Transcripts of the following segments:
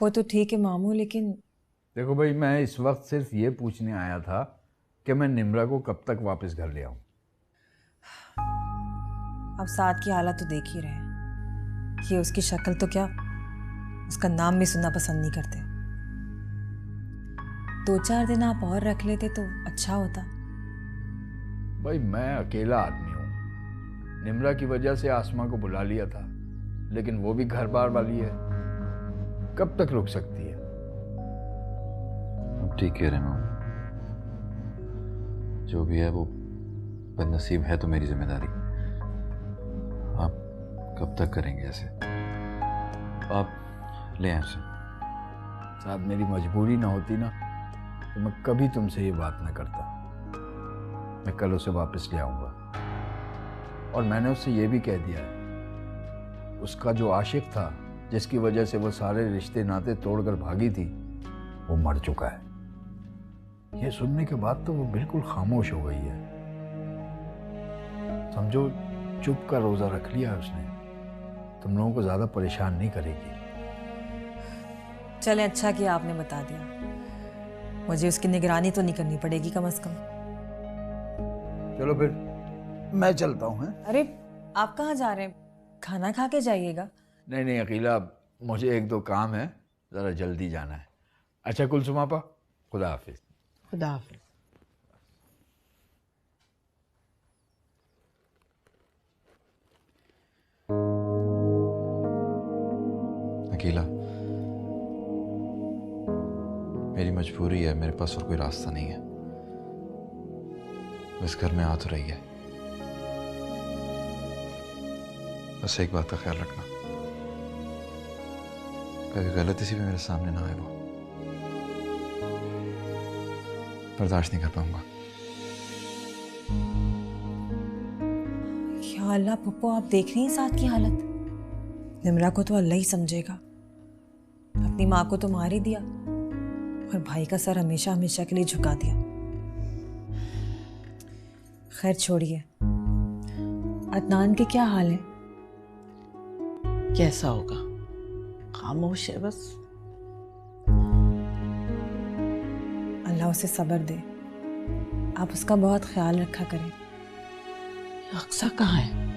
वो तो ठीक है मामू, लेकिन देखो भाई, मैं इस वक्त सिर्फ ये पूछने आया था कि मैं निम्रा को कब तक वापस घर ले आऊं। अब साथ की हालत तो देख ही रहे हैं। ये उसकी शक्ल तो क्या, उसका नाम भी सुनना पसंद नहीं करते। 2-4 दिन आप और रख लेते तो अच्छा होता। भाई मैं अकेला आदमी हूँ। निम्रा की वजह से आसमा को बुला लिया था, लेकिन वो भी घर बार वाली है, कब तक रुक सकती है। ठीक कह रहे हैं मामू, जो भी है वो बदनसीब है तो मेरी जिम्मेदारी। आप कब तक करेंगे ऐसे? आप ले आए उसे। साथ मेरी मजबूरी ना होती ना तो मैं कभी तुमसे ये बात ना करता। मैं कल उसे वापस ले आऊंगा, और मैंने उससे ये भी कह दिया है, उसका जो आशिक था, जिसकी वजह से वो सारे रिश्ते नाते तोड़कर भागी थी, वो मर चुका है। ये सुनने के बाद तो वो बिल्कुल खामोश हो गई है। समझो चुप का रोजा रख लिया है उसने। तुम लोगों को ज्यादा परेशान नहीं करेगी। चलें, अच्छा किया आपने बता दिया। मुझे उसकी निगरानी तो नहीं करनी पड़ेगी कम से कम। चलो फिर मैं चलता हूँ। अरे आप कहाँ जा रहे हैं? खाना खा के जाइएगा। नहीं नहीं अकीला, मुझे 1-2 काम है, ज़रा जल्दी जाना है। अच्छा कुलसुम आपा, खुदा हाफिज। खुदा हाफिज। अकेला मेरी मजबूरी है, मेरे पास और कोई रास्ता नहीं है। इस घर में आ तो रही है, बस एक बात का ख्याल रखना, कभी गलती से भी मेरे सामने ना आए। वो बर्दाश्त नहीं कर पाऊंगा। या अल्लाह पप्पू, आप देख रही हैं साथ की हालत। निम्रा को तो अल्लाह ही समझेगा। अपनी माँ को तो मार ही दिया और भाई का सर हमेशा हमेशा के लिए झुका दिया। खैर छोड़िए, अदनान के क्या हाल है? कैसा होगा, खामोश है बस। अल्लाह उसे सब्र दे। आप उसका बहुत ख्याल रखा करें। अक्सा कहाँ है?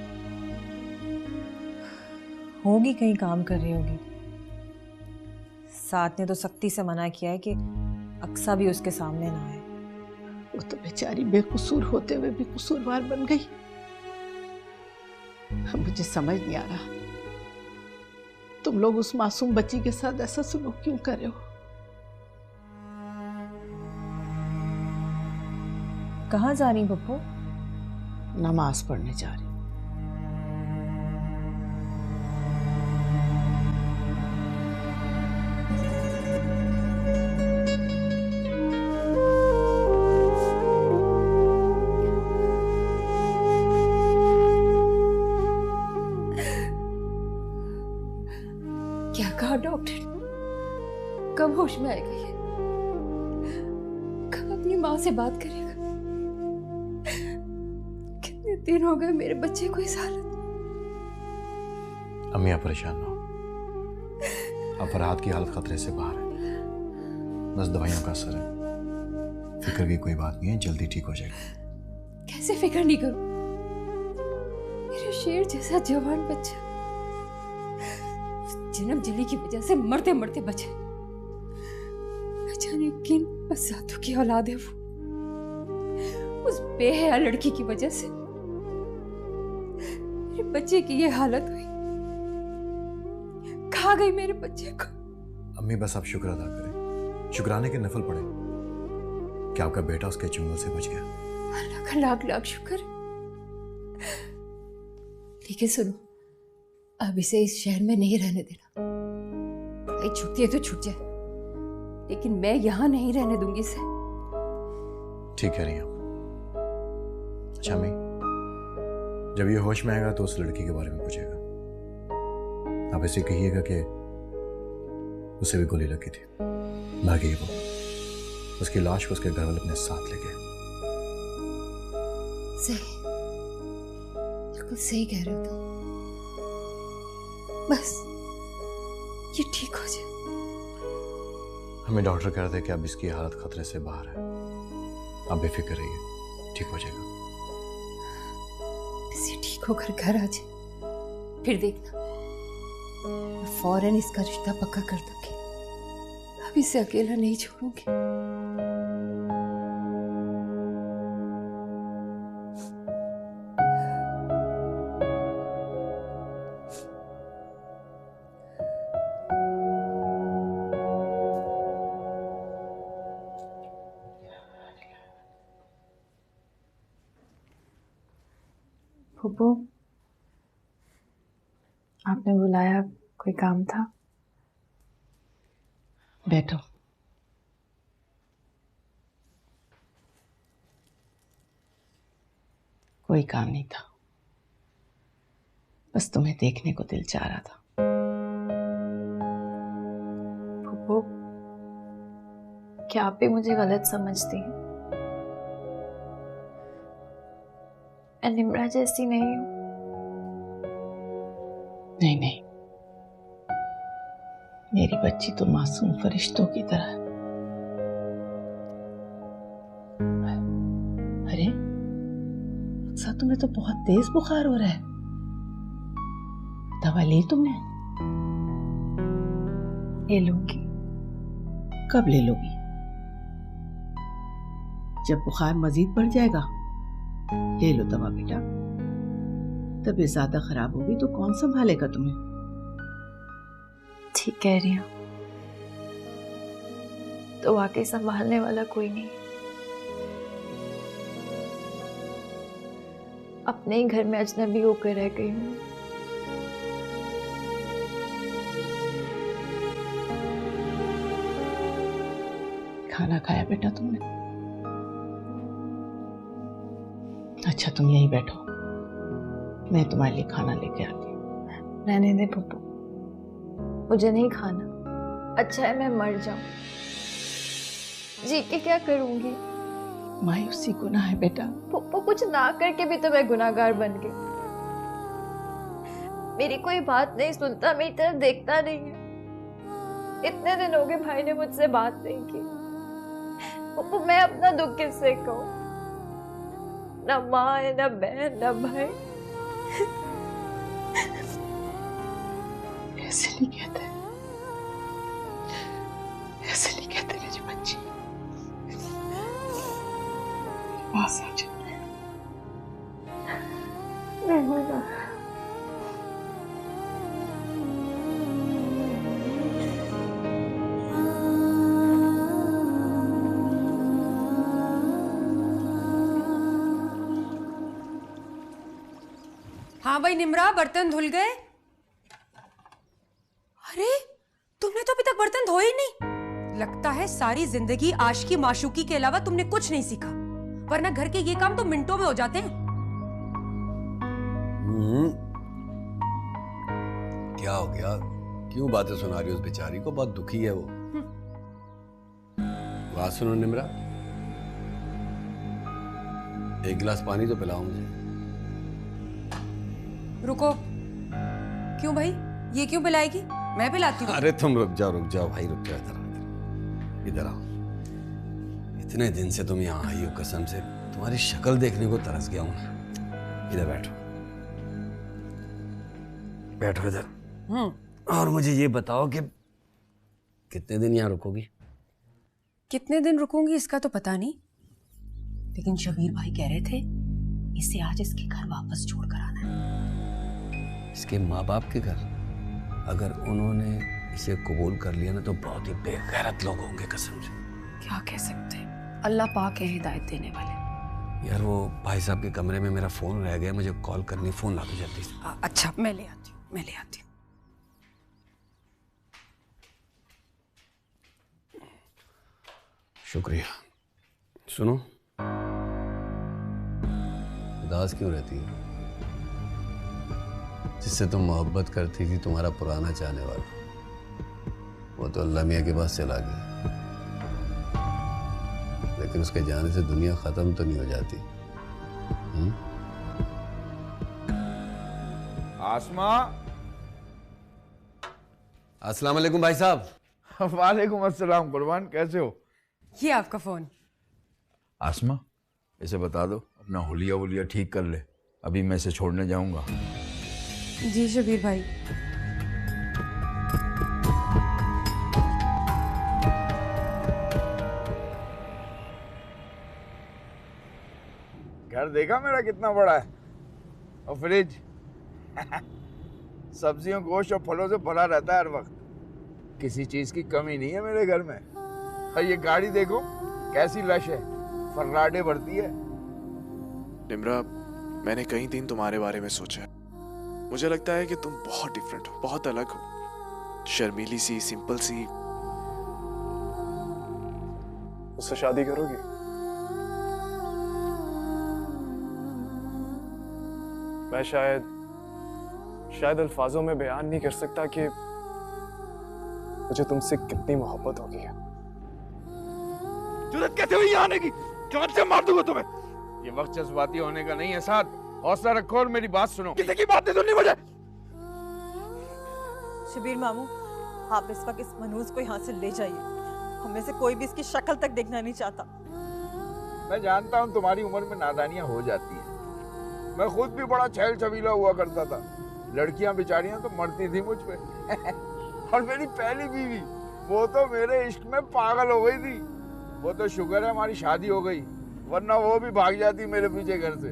होगी, कहीं काम कर रही होगी। साथ ने तो सख्ती से मना किया है कि अक्सा भी उसके सामने ना आए। वो तो बेचारी बेकसूर होते हुए भी कसूरवार बन गई। मुझे समझ नहीं आ रहा, तुम लोग उस मासूम बच्ची के साथ ऐसा सलूक क्यों कर रहे हो? कहाँ जा रही पप्पू? नमाज पढ़ने जा रही। क्या कहा डॉक्टर? कब होश में आएगा ये? कब अपनी माँ से बात करेगा? कितने दिन हो गए मेरे बच्चे को इस हालत। अम्मी आप परेशान ना हो, अब फरहाद की हालत खतरे से बाहर है, बस दवाइयों का असर है। फिक्र की कोई बात नहीं है, जल्दी ठीक हो जाएगा। कैसे फिक्र नहीं करूं? मेरे शेर जैसा जवान बच्चा जन्म जली की वजह से मरते मरते बचे। न जाने किन बसातों की औलाद है वो। उस बेहया लड़की की वजह से मेरे बच्चे की ये हालत हुई। खा गई मेरे बच्चे को। अम्मी बस आप शुक्र अदा करें, शुक्राने के नफल पड़े कि आपका बेटा उसके चुंगल से बच गया। अल्लाह का लाख लाख शुक्र। लेकिन सुनो, अब इसे इस शहर में नहीं रहने देना। भाई छुट्टी है तो छूट जाए, लेकिन मैं यहां नहीं रहने दूंगी इसे। ठीक कह रही हैं आप। अच्छा अम्मी, जब ये होश में आएगा तो उस लड़की के बारे में पूछेगा। आप इसे कहिएगा कि उसे भी गोली लगी थी, भागी वो। उसकी लाश को उसके घर वाले अपने साथ ले गए। सही, बिल्कुल सही कह रहे हो तुम। बस ये ठीक हो जाए। हमें डॉक्टर कह रहे थे कि अब इसकी हालत खतरे से बाहर है। आप बेफिक्र रहिए, ठीक हो जाएगा। इसे ठीक होकर घर आ जाए, फिर देखना मैं फौरन इसका रिश्ता पक्का कर दूंगी। अब इसे अकेला नहीं छोड़ूंगी। फूफू, आपने बुलाया, कोई काम था? बैठो। कोई काम नहीं था, बस तुम्हें देखने को दिल चाह रहा था। फूफू, क्या आप भी मुझे गलत समझती हैं? मैं निम्रा जैसी नहीं हूँ। नहीं नहीं, मेरी बच्ची तो मासूम फरिश्तों की तरह है। अरे अक्सर, तुम्हें तो बहुत तेज बुखार हो रहा है। दवा ली तुमने? ले लूंगी। कब ले लोगी? जब बुखार मजीद बढ़ जाएगा ले लो दवा बेटा। तबीयत ज्यादा खराब होगी तो कौन संभालेगा तुम्हें? ठीक कह रही हूँ, तो वाकई संभालने वाला कोई नहीं। अपने ही घर में अजनबी होकर रह गई हूँ। खाना खाया बेटा तुमने? अच्छा तुम यहीं बैठो, मैं तुम्हारे लिए खाना लेके आती हूँ। रहने दे पप्पू, मुझे नहीं खाना। अच्छा है मैं मर जाऊं, जी के क्या करूंगी? मायूसी गुनाह है बेटा। पप्पू, कुछ ना करके भी तो मैं गुनाहगार बन गई। मेरी कोई बात नहीं सुनता, मेरी तरफ देखता नहीं है। इतने दिन हो गए भाई ने मुझसे बात नहीं की। पप्पू, मैं अपना दुख किससे कहूँ? ना माँ है, ना बहन, ना भाई। ऐसे नहीं कहते, ऐसे नहीं कहते मेरी बच्ची। पास आ जा। हाँ भाई निम्रा, बर्तन धुल गए? अरे तुमने तो अभी तक बर्तन धोए ही नहीं। लगता है सारी जिंदगी आशिकी माशूकी के अलावा तुमने कुछ नहीं सीखा, वरना घर के ये काम तो मिनटों में हो जाते हैं। क्या हो गया? क्यों बातें सुना रही हो उस बेचारी को? बहुत दुखी है वो। बात सुनो निम्रा, एक गिलास पानी तो पिलाओ मुझे। रुको, क्यों भाई, ये क्यों पिलाएगी? मैं पिलाती हूँ। अरे तुम रुक जाओ भाई, रुक जाओ। इधर आओ। इतने दिन से तुम यहाँ आई हो, कसम से तुम्हारी शक्ल देखने को तरस गया हूँ। इधर बैठो, बैठो इधर। और मुझे ये बताओ कि कितने दिन यहाँ रुकोगी? कितने दिन रुकूंगी इसका तो पता नहीं, लेकिन शबीर भाई कह रहे थे इसे आज इसके घर वापस छोड़ कर आना है। इसके माँ बाप के घर? अगर उन्होंने इसे कबूल कर लिया ना तो बहुत ही बेगैरत लोग होंगे, कसम से। क्या कह सकते हैं, अल्लाह पाक है हिदायत देने वाले। यार वो भाई साहब के कमरे में मेरा फोन रह गया, मुझे कॉल करनी, फोन ला दो जल्दी से। अच्छा मैं ले आती हूँ, मैं ले आती हूँ। शुक्रिया। सुनो, उदास क्यों रहती है? जिससे तुम मोहब्बत करती थी, तुम्हारा पुराना चाहने वाला, वो तो अल्लाह मियां के पास चला गया। लेकिन उसके जाने से दुनिया खत्म तो नहीं हो जाती। आसमा। अस्सलाम वालेकुम भाई साहब। वालेकुम अस्सलाम कुर्बान, कैसे हो? ये आपका फोन। आसमा, इसे बता दो अपना हुलिया वुलिया ठीक कर ले, अभी मैं इसे छोड़ने जाऊंगा। जी शबीर भाई। घर देखा मेरा कितना बड़ा है, और फ्रिज सब्जियों, गोश्त और फलों से भरा रहता है हर वक्त। किसी चीज की कमी नहीं है मेरे घर में। और ये गाड़ी देखो कैसी लश है, फर्राटे भरती है। निम्रा, मैंने कई दिन तुम्हारे बारे में सोचा है। मुझे लगता है कि तुम बहुत डिफरेंट हो, बहुत अलग हो, शर्मीली सी, सिंपल सी। उससे शादी करोगी? मैं शायद अल्फाजों में बयान नहीं कर सकता कि मुझे तुमसे कितनी मोहब्बत होगी है। जुर्रत कैसे हुई आने की? जान से मार दूंगा तुम्हें। ये वक्त जज्बाती होने का नहीं है साथ, हौसला रखो और मेरी बात सुनो। किसी की बात नहीं सुननी मुझे। शबीर मामू, आप इस वक्त इस मनूज को यहाँ से ले जाइए। हमें से कोई भी इसकी शक्ल तक देखना नहीं चाहता। मैं जानता हूँ तुम्हारी उम्र में नादानियां हो जाती हैं। मैं खुद भी बड़ा छैल छबीला हुआ करता था। लड़कियां बेचारियां तो मरती थी मुझ पे। और मेरी पहली बीवी, वो तो मेरे इश्क में पागल हो गई थी। वो तो शुक्र है हमारी शादी हो गई, वरना वो भी भाग जाती मेरे पीछे घर से।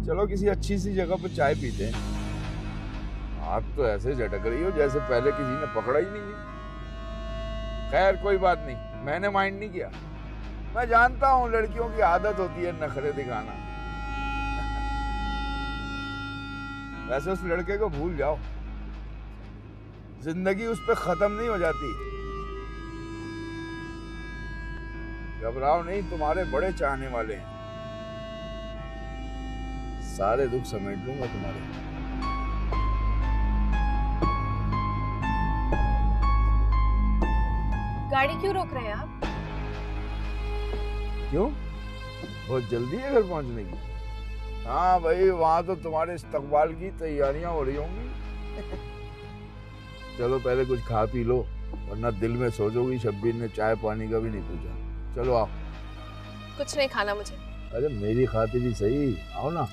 चलो किसी अच्छी सी जगह पर चाय पीते हैं। आप तो ऐसे झटक रही हो जैसे पहले किसी ने पकड़ा ही नहीं है। खैर कोई बात नहीं, मैंने माइंड नहीं किया। मैं जानता हूँ लड़कियों की आदत होती है नखरे दिखाना। वैसे उस लड़के को भूल जाओ, जिंदगी उस पर खत्म नहीं हो जाती। घबराओ नहीं, तुम्हारे बड़े चाहने वाले हैं। सारे दुख समेट लूंगा तुम्हारे। गाड़ी क्यों रोक रहे हैं आप? क्यों? बहुत जल्दी है घर पहुंचने की? हाँ भाई, वहां तो तुम्हारे इस्तकबाल की तैयारियां हो रही होंगी। चलो पहले कुछ खा पी लो, वरना दिल में सोचोगी शब्बीर ने चाय पानी का भी नहीं पूछा। चलो आओ। कुछ नहीं खाना मुझे। अरे मेरी खातिर ही सही, आओ ना।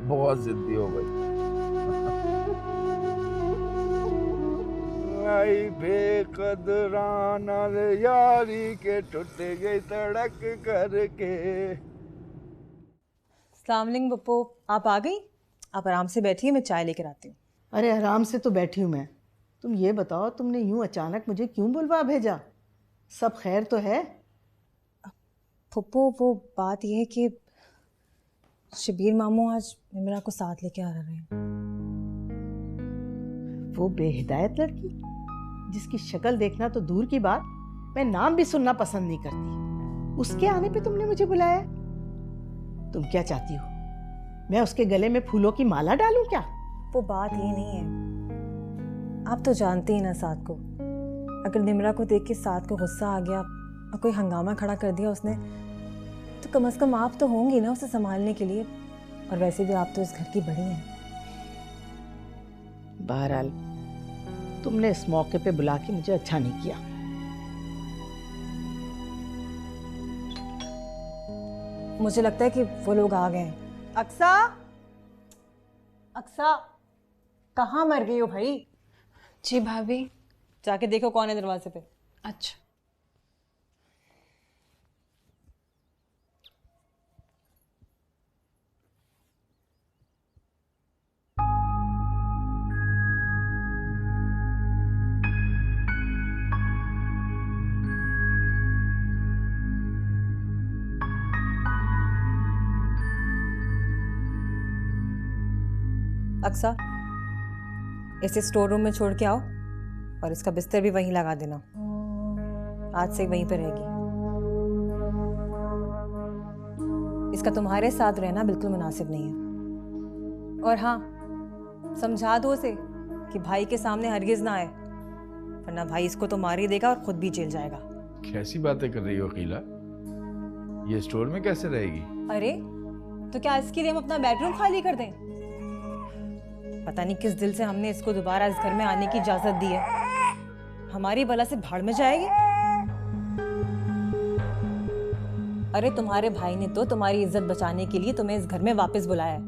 बहुत जिद्दी हो गई। आई बेकदराना यारी के टूट गई तड़क करके। अस्सलाम वालेकुम पप्पू, आप आ गई? आप आराम से बैठिए, मैं चाय लेकर आती हूँ। अरे आराम से तो बैठी हूँ मैं। तुम ये बताओ, तुमने यूं अचानक मुझे क्यों बुलवा भेजा? सब खैर तो है? पप्पू वो बात यह है कि शबीर मामू आज निम्रा को साथ लेके आ रहे हैं। वो बेहिदायत लड़की जिसकी शक्ल देखना तो दूर की बात, मैं नाम भी सुनना पसंद नहीं करती, उसके आने पे तुमने मुझे बुलाया? तुम क्या चाहती हो, मैं उसके गले में फूलों की माला डालूं क्या? वो बात ये नहीं है, आप तो जानते ही ना साथ को। अगर निम्रा को देख के साथ को गुस्सा आ गया और कोई हंगामा खड़ा कर दिया उसने, तो कम से कम आप तो होंगी ना उसे संभालने के लिए। और वैसे भी आप तो इस घर की बड़ी हैं। बहरहाल तुमने इस मौके पे बुला के मुझे अच्छा नहीं किया। मुझे लगता है कि वो लोग आ गए हैं। अक्सा, अक्सा, कहाँ मर गई हो भाई? जी भाभी। जाके देखो कौन है दरवाजे पे। अच्छा। अक्सा, इसे स्टोर रूम में छोड़ के आओ और इसका बिस्तर भी वहीं लगा देना। आज से वहीं पे रहेगी। इसका तुम्हारे साथ रहना बिल्कुल मुनासिब नहीं है। और हाँ, समझा दो उसे कि भाई के सामने हरगिज ना आए, वरना भाई इसको तो मार ही देगा और खुद भी जेल जाएगा। कैसी बातें कर रही हो अकीला? ये स्टोर में कैसे रहेगी? अरे तो क्या इसके लिए हम अपना बेडरूम खाली कर दें? पता नहीं किस दिल से हमने इसको दोबारा इस घर में आने की इजाजत दी है। हमारी बला से भाड़ में जाएगी। अरे तुम्हारे भाई ने तो तुम्हारी इज्जत बचाने के लिए तुम्हें इस घर में वापस बुलाया है।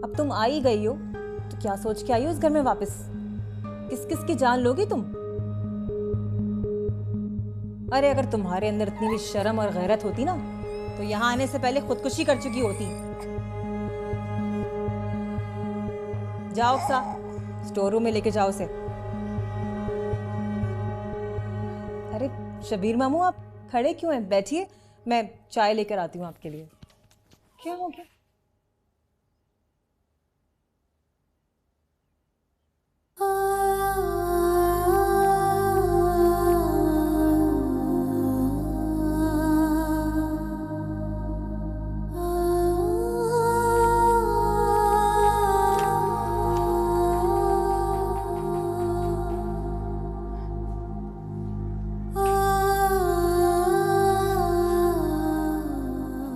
अब तुम आ ही गई हो तो क्या सोच के आई हो इस घर में वापस? किस किस की जान लोगी तुम? अरे अगर तुम्हारे अंदर इतनी भी शर्म और गैरत होती ना तो यहाँ आने से पहले खुदकुशी कर चुकी होती। जाओ सा स्टोर रूम में लेके जाओ उसे। अरे शबीर मामू आप खड़े क्यों हैं? बैठिए, मैं चाय लेकर आती हूँ आपके लिए। क्या हो गया?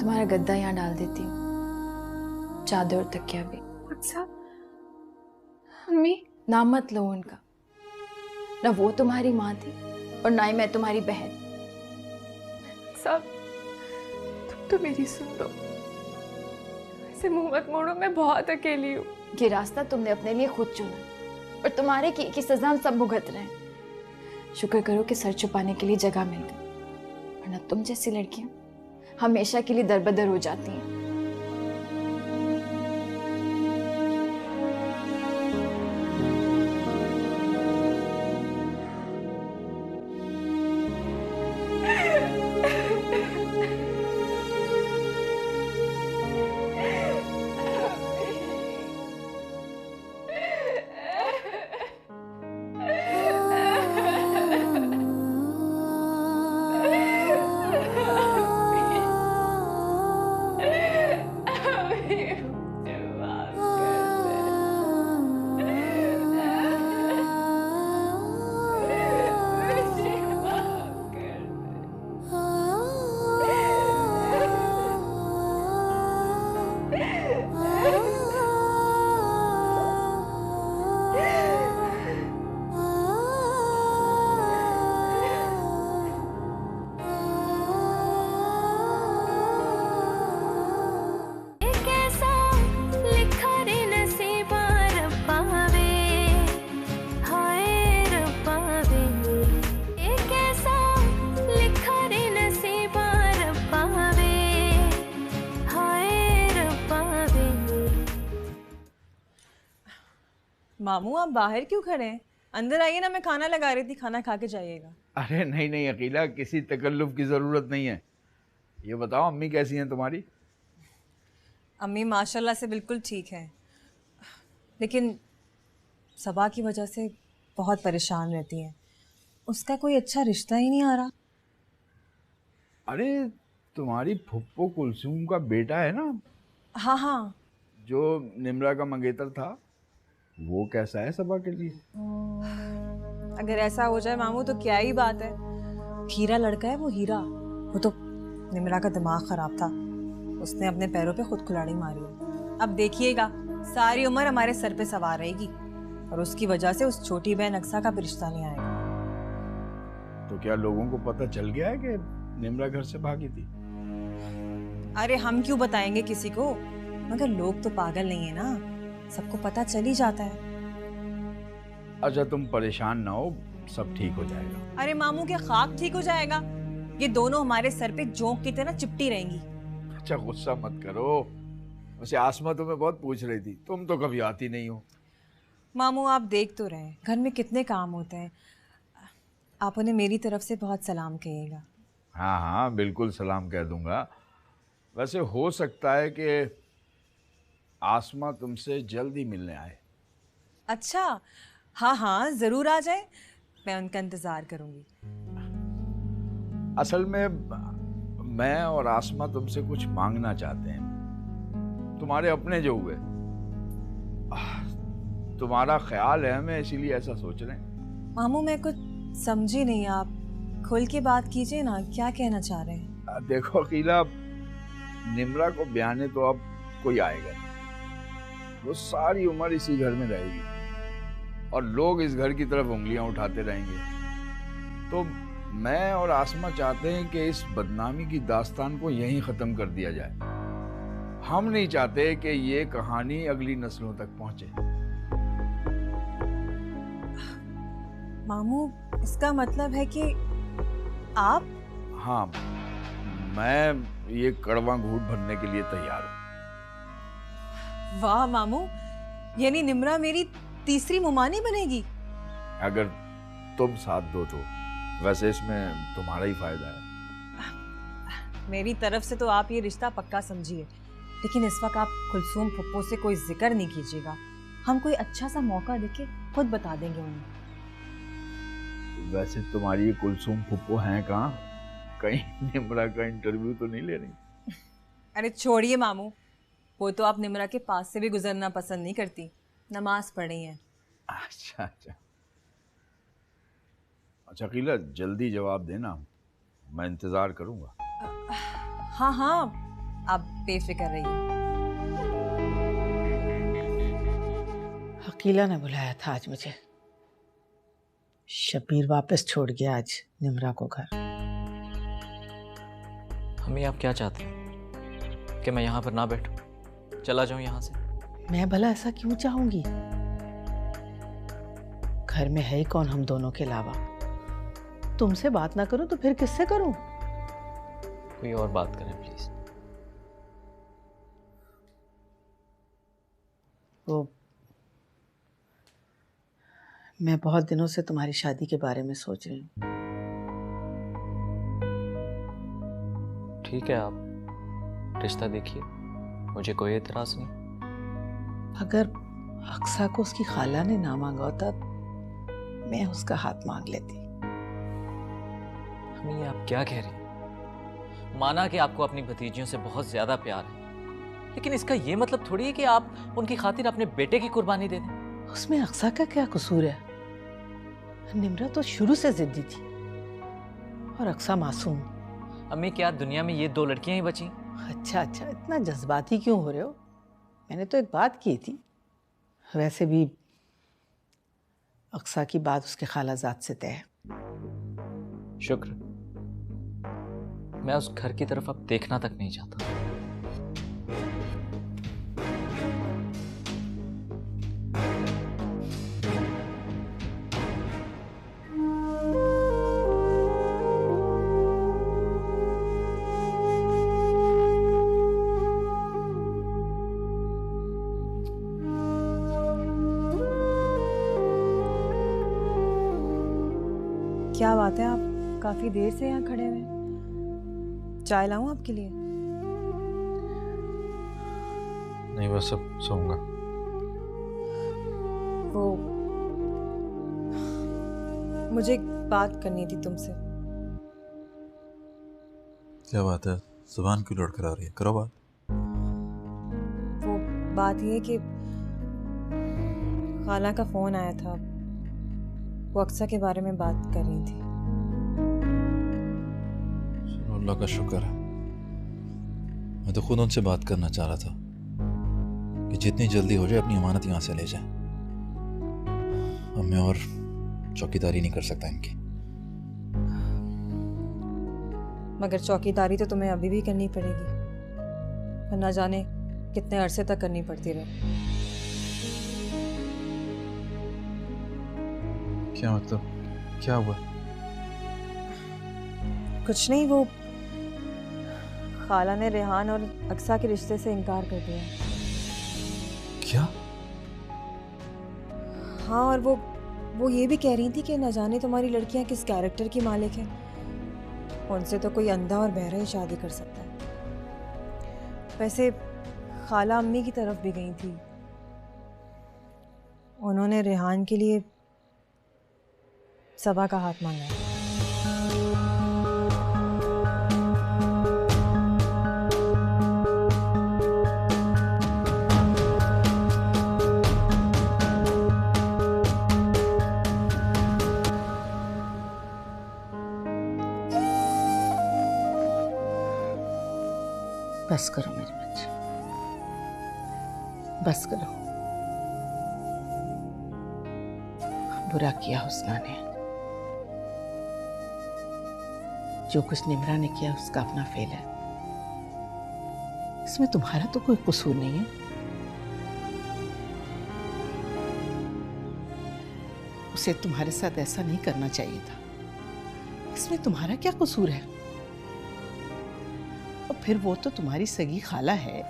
तुम्हारा गद्दा यहाँ डाल देती हूँ, चादर और तकिया भी। अच्छा अम्मी, नाम मत लो उनका। ना वो तुम्हारी माँ थी और ना ही मैं तुम्हारी बहन। सब तुम तो मेरी सुन लो, ऐसे मुंह मत मोड़ो, मैं बहुत अकेली हूँ। ये रास्ता तुमने अपने लिए खुद चुना और तुम्हारे की सजा हम सब भुगत रहे हैं। शुक्र करो कि सर छुपाने के लिए जगह मिल गई, वरना तुम जैसी लड़कियां हमेशा के लिए दरबदर हो जाती हैं। मामू आप बाहर क्यों खड़े हैं? अंदर आइए ना, मैं खाना लगा रही थी, खाना खा के जाइएगा। अरे नहीं नहीं अकीला, किसी तकल्लुफ की ज़रूरत नहीं है। ये बताओ अम्मी कैसी हैं तुम्हारी? अम्मी माशाल्लाह से बिल्कुल ठीक है, लेकिन सबा की वजह से बहुत परेशान रहती हैं। उसका कोई अच्छा रिश्ता ही नहीं आ रहा। अरे तुम्हारी फुप्पो कुलसूम का बेटा है ना? हाँ हाँ। जो निम्रा का मंगेतर था, वो कैसा है सबा के लिए? अगर ऐसा हो जाए मामू तो क्या ही बात है। हीरा लड़का है वो, हीरा। वो तो निम्रा का दिमाग खराब था, उसने अपने पैरों पे खुद कुल्हाड़ी मारी है। अब देखिएगा सारी उम्र हमारे सर पे सवार रहेगी और उसकी वजह से उस छोटी बहन अक्सा का भी रिश्ता नहीं आएगा। तो क्या लोगों को पता चल गया है कि निम्रा घर से भागी थी? अरे हम क्यों बताएंगे किसी को, मगर लोग तो पागल नहीं है ना, सबको पता चल ही जाता है। अच्छा तुम परेशान ना हो, सब ठीक हो जाएगा। अरे मामू के खाक ठीक हो जाएगा, ये दोनों हमारे सर पे जोंक की तरह चिपटी रहेंगी। अच्छा गुस्सा मत करो, वैसे आसमा तुम्हें बहुत पूछ रही थी, तुम तो कभी आती नहीं हो। मामू आप देख तो रहे घर में कितने काम होते हैं, आप उन्हें मेरी तरफ से बहुत सलाम कहिएगा। हाँ हाँ बिल्कुल सलाम कह दूंगा। वैसे हो सकता है कि आसमा तुमसे जल्द ही मिलने आए। अच्छा हाँ हाँ ज़रूर आ जाए, मैं उनका इंतज़ार करूँगी। असल में मैं और आसमा तुमसे कुछ मांगना चाहते हैं, तुम्हारे अपने जो हुए। तुम्हारा ख्याल है हमें, इसीलिए ऐसा सोच रहे हैं। मामू मैं कुछ समझी नहीं, आप खुल के बात कीजिए ना, क्या कहना चाह रहे हैं? देखो अकीला, निम्रा को ब्याने तो अब कोई आएगा नहीं, वो सारी उम्र इसी घर में रहेगी और लोग इस घर की तरफ उंगलियां उठाते रहेंगे। तो मैं और आसमा चाहते हैं कि इस बदनामी की दास्तान को यहीं खत्म कर दिया जाए। हम नहीं चाहते कि ये कहानी अगली नस्लों तक पहुंचे। मामू, इसका मतलब है कि आप? हाँ, मैं ये कड़वा घूंट भरने के लिए तैयार हूं। वाह मामू, यानी निम्रा मेरी तीसरी मुमानी बनेगी। अगर तुम साथ दो तो। वैसे इसमें तुम्हारा ही फायदा है। मेरी तरफ से तो आप ये रिश्ता पक्का समझिए, लेकिन इस वक्त आप कुलसूम फुप्पो से कोई जिक्र नहीं कीजिएगा। हम कोई अच्छा सा मौका देके खुद बता देंगे उन्हें। वैसे तुम्हारी ये कुलसूम फुप्पो हैं कहाँ? कहीं निम्रा का इंटरव्यू तो नहीं ले रही? अरे छोड़िए मामू, वो तो आप निम्रा के पास से भी गुजरना पसंद नहीं करती। नमाज पढ़ रही हैं। अच्छा अच्छा अच्छा कीला, जल्दी जवाब देना, मैं इंतजार करूंगा। हाँ हाँ, आप बेफिक्र रहिए। अकीला ने बुलाया था आज मुझे। शबीर वापस छोड़ गया आज निम्रा को घर। अम्मी, आप क्या चाहते हैं कि मैं यहाँ पर ना बैठूं, चला जाऊं यहाँ से? मैं भला ऐसा क्यों चाहूंगी? घर में है ही कौन हम दोनों के अलावा? तुमसे बात ना करूं तो फिर किससे करूं? कोई और बात करें प्लीज। वो मैं बहुत दिनों से तुम्हारी शादी के बारे में सोच रही हूँ। ठीक है, आप रिश्ता देखिए, मुझे कोई एतराज नहीं। अगर अक्सा को उसकी खाला ने ना मांगा होता, मैं उसका हाथ मांग लेती। अम्मी, आप क्या कह रही हैं? माना कि आपको अपनी भतीजियों से बहुत ज्यादा प्यार है, लेकिन इसका ये मतलब थोड़ी है कि आप उनकी खातिर अपने बेटे की कुर्बानी दे दें। उसमें अक्सा का क्या कसूर है? निम्रा तो शुरू से जिद्दी थी और अक्सा मासूम। अम्मी, क्या दुनिया में ये दो लड़कियां ही बची? अच्छा अच्छा, इतना जज्बाती क्यों हो रहे हो? मैंने तो एक बात की थी। वैसे भी अक्सा की बात उसके खालाजाद से तय है। शुक्र, मैं उस घर की तरफ अब देखना तक नहीं चाहता। क्या बात है, आप काफी देर से यहाँ खड़े हुए हैं? चाय लाऊं आपके लिए? नहीं, बस अब सोऊंगा। वो मुझे एक बात करनी थी तुमसे। क्या बात है? जुबान क्यों लड़खड़ा रही है? करो बात। वो बात ये कि खाला का फोन आया था, वो अक्सा के बारे में बात कर रही थी। सुनो, अल्लाह का शुक्र है। मैं तो खुद उनसे बात करना चाह रहा था कि जितनी जल्दी हो जाए अपनी अमानत यहाँ से ले जाए। अब मैं और चौकीदारी नहीं कर सकता इनकी। मगर चौकीदारी तो तुम्हें अभी भी करनी पड़ेगी, पर ना जाने कितने अरसे तक करनी पड़ती रहे। क्या मतलब? क्या हुआ? कुछ नहीं, वो खाला ने रेहान और अक्सा के रिश्ते से इनकार कर दिया। क्या? हाँ, और वो ये भी कह रही थी कि न जाने तुम्हारी लड़कियां किस कैरेक्टर की मालिक हैं। उनसे तो कोई अंधा और बहरा ही शादी कर सकता है। वैसे खाला अम्मी की तरफ भी गई थी, उन्होंने रेहान के लिए सबा का हाथ मांगा है। बस करो मेरे बच्चे, बस करो। बुरा किया हुस्ना ने। जो कुछ निम्रा ने किया उसका अपना फेल है, इसमें तुम्हारा तो कोई कसूर नहीं है। उसे तुम्हारे साथ ऐसा नहीं करना चाहिए था, इसमें तुम्हारा क्या कसूर है? और फिर वो तो तुम्हारी सगी खाला है।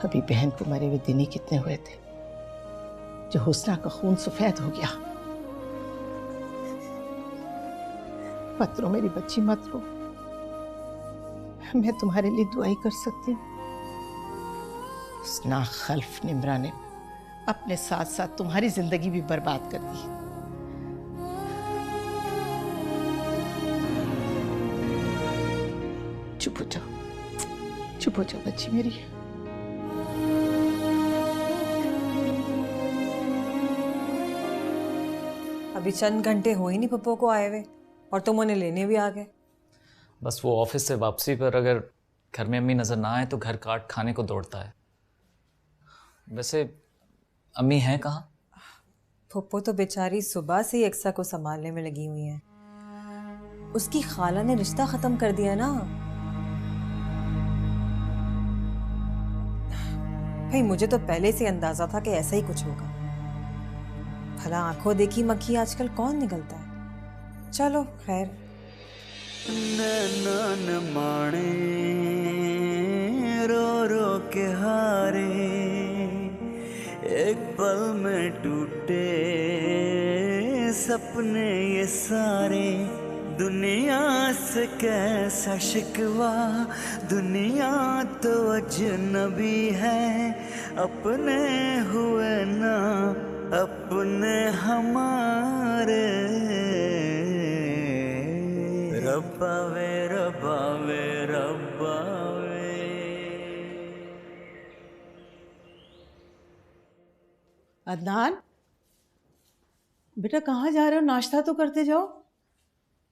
अभी बहन को मरे हुए दिन ही कितने हुए थे जो हुस्ना का खून सफेद हो गया। मत रो मेरी बच्ची, मत रो। मैं तुम्हारे लिए दुआई कर सकती हूँ। उस नाखल्फ निम्रा ने अपने साथ साथ तुम्हारी जिंदगी भी बर्बाद कर दी। चुप हो जाओ, चुप हो जाओ बच्ची मेरी। अभी चंद घंटे हो ही नहीं पप्पो को आए हुए और तुम उन्हें लेने भी आ गए। बस वो ऑफिस से वापसी पर अगर घर में अम्मी नजर ना आए तो घर काट खाने को दौड़ता है। वैसे अम्मी हैं कहाँ? पप्पो तो बेचारी सुबह से ही एक्सा को संभालने में लगी हुई हैं। उसकी खाला ने रिश्ता खत्म कर दिया ना। भाई मुझे तो पहले से अंदाजा था कि ऐसा ही कुछ होगा। भला आंखों देखी मक्खी आजकल कौन निकलता है। चलो खैर। नैना माणे रो रो के हारे, एक पल में टूटे सपने ये सारे। दुनिया से कैसा शिकवा, दुनिया तो अजनबी है। अपने हुए ना अपने हमारे। रब्बा वे रब्बा वे रब्बा वे। अदनान बेटा कहाँ जा रहे हो? नाश्ता तो करते जाओ।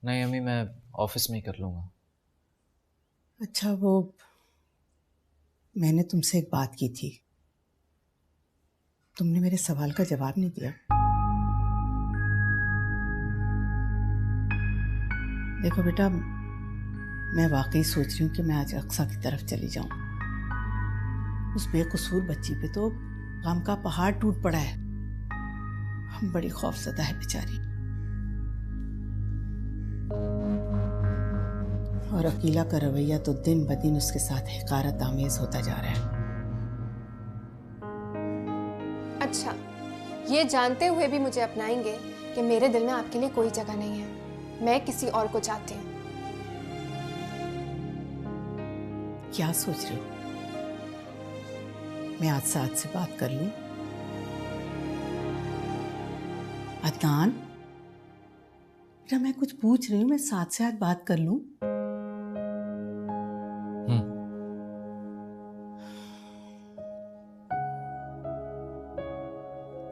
नहीं अम्मी, मैं ऑफिस में ही कर लूँगा। अच्छा, वो मैंने तुमसे एक बात की थी, तुमने मेरे सवाल का जवाब नहीं दिया। देखो बेटा, मैं वाकई सोच रही हूँ कि मैं आज अक्सा की तरफ चली जाऊं। उस बेकसूर बच्ची पे तो गम का पहाड़ टूट पड़ा है। बड़ी खौफजदा है बेचारी। और अकीला का रवैया तो दिन ब दिन उसके साथ हकारत आमेज होता जा रहा है। अच्छा, ये जानते हुए भी मुझे अपनाएंगे कि मेरे दिल में आपके लिए कोई जगह नहीं है। मैं किसी और को चाहती हूँ। क्या सोच रहे हो? मैं आज साथ से बात कर लूं? अदनान बेटा, मैं कुछ पूछ रही हूँ, मैं साथ से आज बात कर लूं?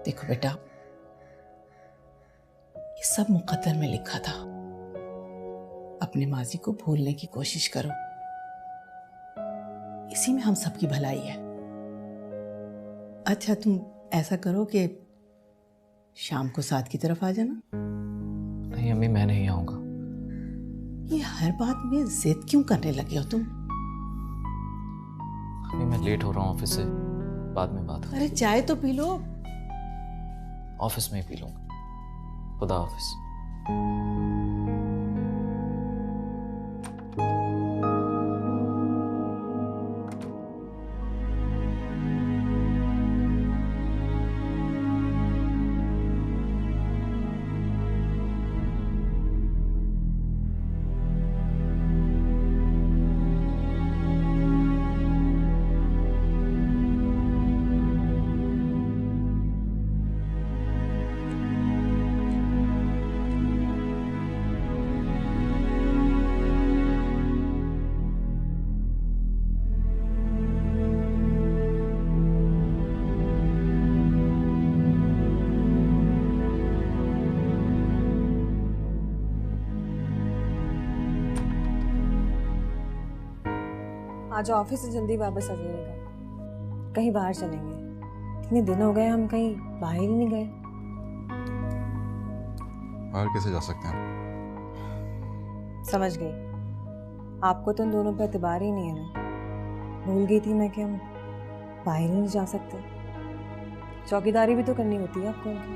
देखो बेटा, ये सब मुकद्दर में लिखा था। अपने माजी को भूलने की कोशिश करो, इसी में हम सबकी भलाई है। अच्छा, तुम ऐसा करो कि शाम को 7 की तरफ आ जाना। नहीं अम्मी, मैं नहीं आऊंगा। ये हर बात में जिद क्यों करने लगे हो तुम? अम्मी मैं लेट हो रहा हूँ ऑफिस से, बाद में बात। अरे चाय तो पी लो। ऑफिस में ही पी लूंगा। खुदा हाफिज। आज ऑफिस से जल्दी वापस आ जाइएगा, कहीं बाहर चलेंगे। इतने दिन हो गए हम कहीं बाहर ही नहीं गए। बाहर कैसे जा सकते हैं? समझ गई, आपको तो उन दोनों पर एतबार ही नहीं है ना। भूल गई थी मैं कि हम बाहर ही नहीं जा सकते। चौकीदारी भी तो करनी होती है आपको उनकी।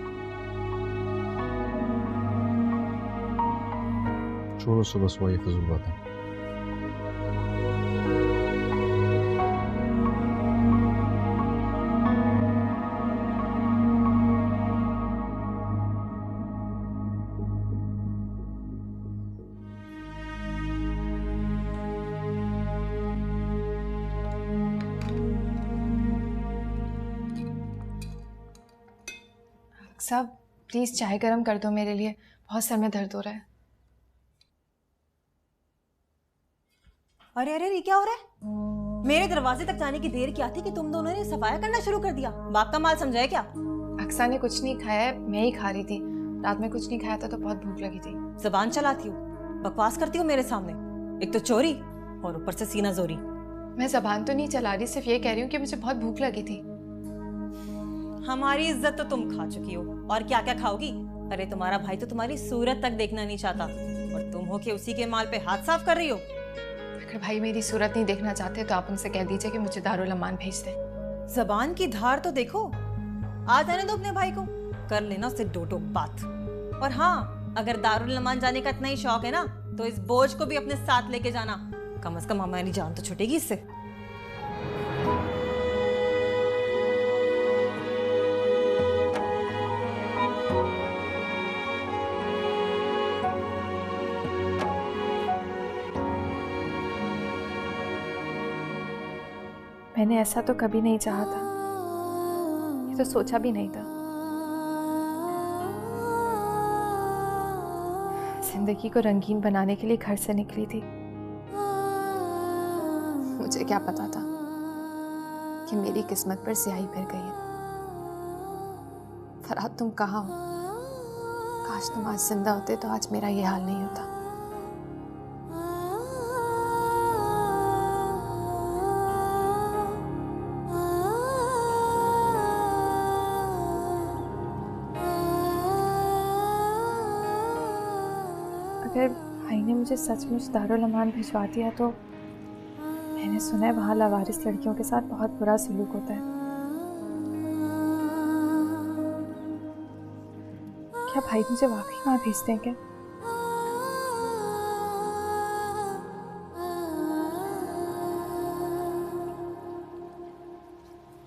छोड़ो, सुबह सुबह ये फजूल बात है। साहब प्लीज़ चाय गरम कर दो मेरे लिए, बहुत सर में दर्द हो रहा है। अरे अरे ये क्या हो रहा है? मेरे दरवाजे तक जाने की देर क्या थी कि तुम दोनों ने सफाया करना शुरू कर दिया? बाप का माल समझाया क्या? अक्सा ने कुछ नहीं खाया है, मैं ही खा रही थी। रात में कुछ नहीं खाया था तो बहुत भूख लगी थी। जबान चलाती हो, बकवास करती हो मेरे सामने। एक तो चोरी और ऊपर से सीना जोरी। मैं जबान तो नहीं चला रही, सिर्फ ये कह रही हूँ कि मुझे बहुत भूख लगी थी। हमारी इज्जत तो तुम खा चुकी हो, और क्या क्या खाओगी? अरे तुम्हारा भाई तो तुम्हारी सूरत तक देखना नहीं चाहता, और तुम हो कि उसी के माल पे हाथ साफ कर रही हो। अगर भाई मेरी सूरत नहीं देखना चाहते तो आप उनसे कह दीजिए कि मुझे दारुल अमान भेज दें। जबान की धार तो देखो, आ जाने दो अपने भाई को, कर लेना उससे दो टोक बात। और हाँ, अगर दारुल अमान जाने का इतना ही शौक है ना, तो इस बोझ को भी अपने साथ लेके जाना। कम से कम हमारी जान तो छूटेगी इससे। मैंने ऐसा तो कभी नहीं चाहा था, ये तो सोचा भी नहीं था। जिंदगी को रंगीन बनाने के लिए घर से निकली थी। मुझे क्या पता था कि मेरी किस्मत पर स्याही फिर गई है। फरहाद तुम कहाँ हो? काश तुम आज जिंदा होते तो आज मेरा ये हाल नहीं होता। अगर भाई ने मुझे सचमुच दारुल अमान भिजवा दिया तो मैंने सुना है वहाँ लावारिस लड़कियों के साथ बहुत बुरा सलूक होता है। क्या भाई मुझे वाकई वहाँ भेजते हैं क्या?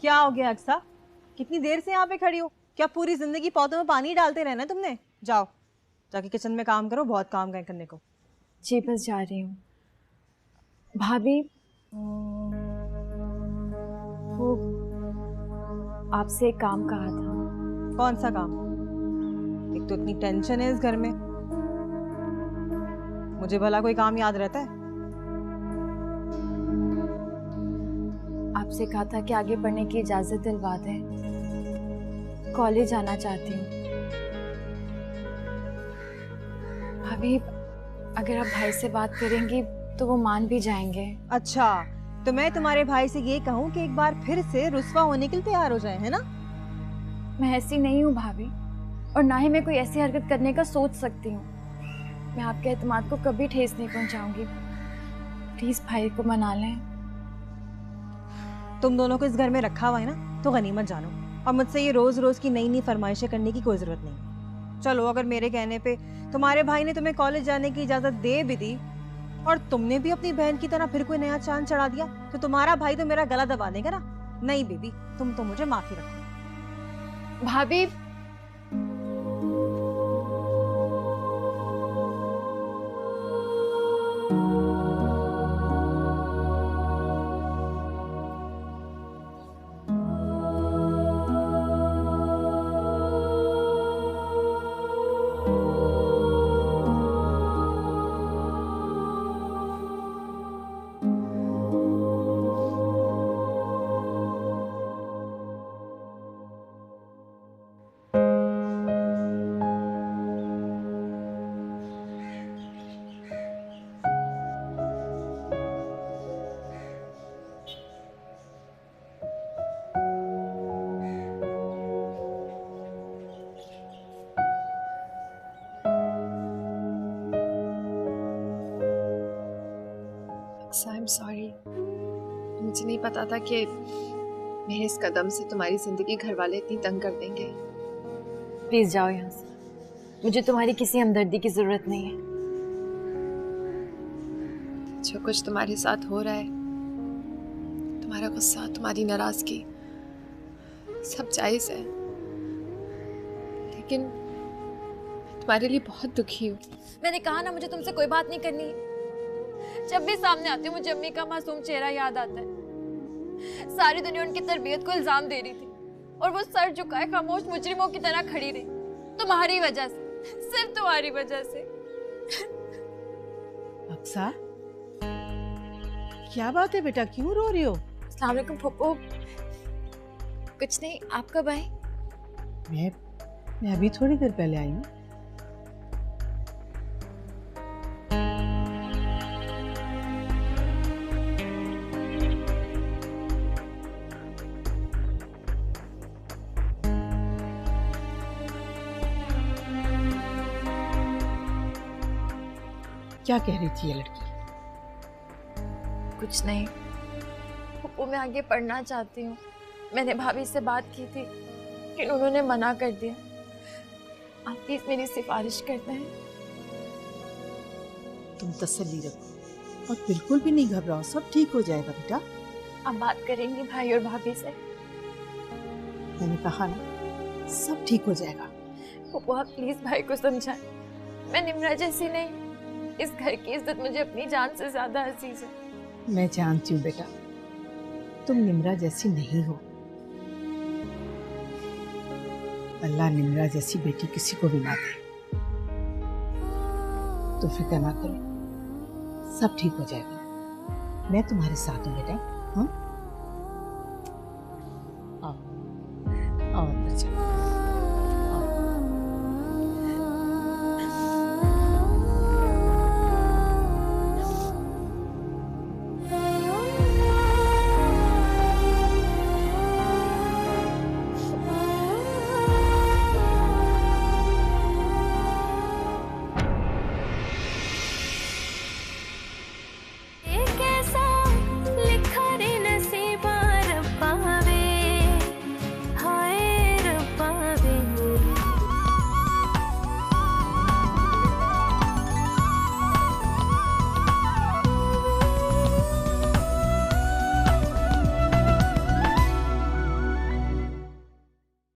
क्या हो गया अक्सा? कितनी देर से यहाँ पे खड़ी हो? क्या पूरी जिंदगी पौधों में पानी डालते रहना है तुमने? जाओ जाके किचन में काम करो, बहुत काम है करने को। जी बस जा रही हूँ। भाभी, वो आपसे एक काम कहा था। कौन सा काम? एक तो इतनी टेंशन है इस घर में, मुझे भला कोई काम याद रहता है? आपसे कहा था कि आगे पढ़ने की इजाजत दिलवा दें, कॉलेज जाना चाहती हूँ। भाभी अगर आप भाई से बात करेंगी तो वो मान भी जाएंगे। अच्छा, तो मैं तुम्हारे भाई से ये कहूँ कि एक बार फिर से रुस्वा होने के लिए तैयार हो जाए, है ना? मैं ऐसी नहीं हूँ भाभी, और ना ही मैं कोई ऐसी हरकत करने का सोच सकती हूँ। मैं आपके एतमाद को कभी ठेस नहीं पहुँचाऊंगी। प्लीज भाई को मना लें। तुम दोनों को इस घर में रखा हुआ है ना, तो गनीमत जानो, और मुझसे ये रोज रोज की नई नई फरमाइशें करने की कोई जरूरत नहीं। चलो, अगर मेरे कहने पे तुम्हारे भाई ने तुम्हें कॉलेज जाने की इजाजत दे भी दी और तुमने भी अपनी बहन की तरह फिर कोई नया चांद चढ़ा दिया, तो तुम्हारा भाई तो मेरा गला दबा देगा ना? नहीं बेबी, तुम तो मुझे माफी रखो। भाभी आई एम सॉरी, मुझे नहीं पता था कि मेरे इस कदम से तुम्हारी जिंदगी घर वाले इतनी तंग कर देंगे। प्लीज जाओ यहाँ से, मुझे तुम्हारी किसी हमदर्दी की जरूरत नहीं है। जो कुछ तुम्हारे साथ हो रहा है, तुम्हारा गुस्सा, तुम्हारी नाराजगी, सब जायज है, लेकिन तुम्हारे लिए बहुत दुखी हूँ। मैंने कहा ना मुझे तुमसे कोई बात नहीं करनी है। जब भी सामने आती हूँ मुझे अम्मी का मासूम चेहरा याद आता है। सारी दुनिया उनकी तरबियत को इल्जाम दे रही थी और वो सर झुकाए खामोश मुजरिमों की तरह खड़ी रही, तुम्हारी वजह से, सिर्फ तुम्हारी वजह से। अक्सा, क्या बात है बेटा, क्यों रो रही हो? अस्सलाम वालेकुम फूफू। कुछ नहीं, आप कब आए? मैं अभी थोड़ी देर पहले आई हूँ। क्या कह रही थी ये लड़की? कुछ नहीं फूफू, मैं आगे पढ़ना चाहती हूँ। मैंने भाभी से बात की थी लेकिन उन्होंने मना कर दिया। आप प्लीज मेरी सिफारिश करते हैं। तुम तसल्ली रखो और बिल्कुल भी नहीं घबराओ, सब ठीक हो जाएगा बेटा। आप बात करेंगी भाई और भाभी से? मैंने कहा ना, सब ठीक हो जाएगा। फूफू आप प्लीज भाई को समझाएं, मैं निम्रा जैसी नहीं। इस घर की इज्जत मुझे अपनी जान से ज्यादा अजीज है। मैं जानती हूँ बेटा, तुम निम्रा जैसी नहीं हो। अल्लाह निम्रा जैसी बेटी किसी को भी ना दे। तो फिक्र ना करो, सब ठीक हो जाएगा। मैं तुम्हारे साथ हूँ बेटा। हाँ।